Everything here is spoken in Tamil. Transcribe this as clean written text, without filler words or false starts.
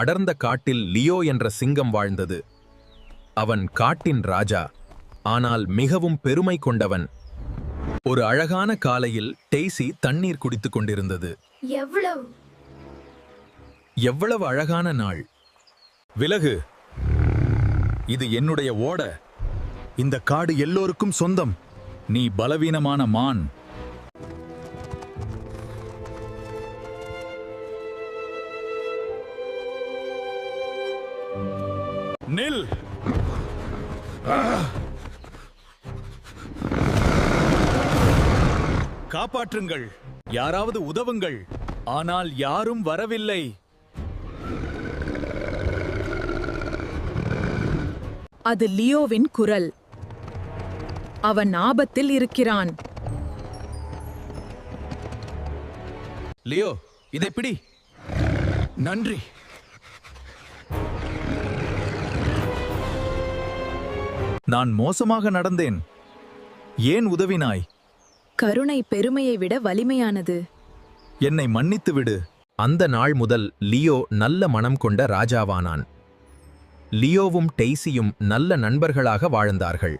அடர்ந்த காட்டில் லியோ என்ற சிங்கம் வாழ்ந்தது. அவன் காட்டின் ராஜா, ஆனால் மிகவும் பெருமை கொண்டவன். ஒரு அழகான காலையில் டெய்சி தண்ணீர் குடித்துக் கொண்டிருந்தது. எவ்வளவு அழகான நாள்! விலகு, இது என்னுடைய ஓட. இந்த காடு எல்லோருக்கும் சொந்தம். நீ பலவீனமான மான். நில்! காப்பாற்றுங்கள், யாராவது உதவுங்கள். ஆனால் யாரும் வரவில்லை. அது லியோவின் குரல். அவன் ஆபத்தில் இருக்கிறான். லியோ, இதை பிடி. நன்றி. நான் மோசமாக நடந்தேன். ஏன் உதவினாய்? கருணை பெருமையை விட வலிமையானது. என்னை மன்னித்து விடு. அந்த நாள் முதல் லியோ நல்ல மனம் கொண்ட ராஜாவானான். லியோவும் டெய்சியும் நல்ல நண்பர்களாக வாழ்ந்தார்கள்.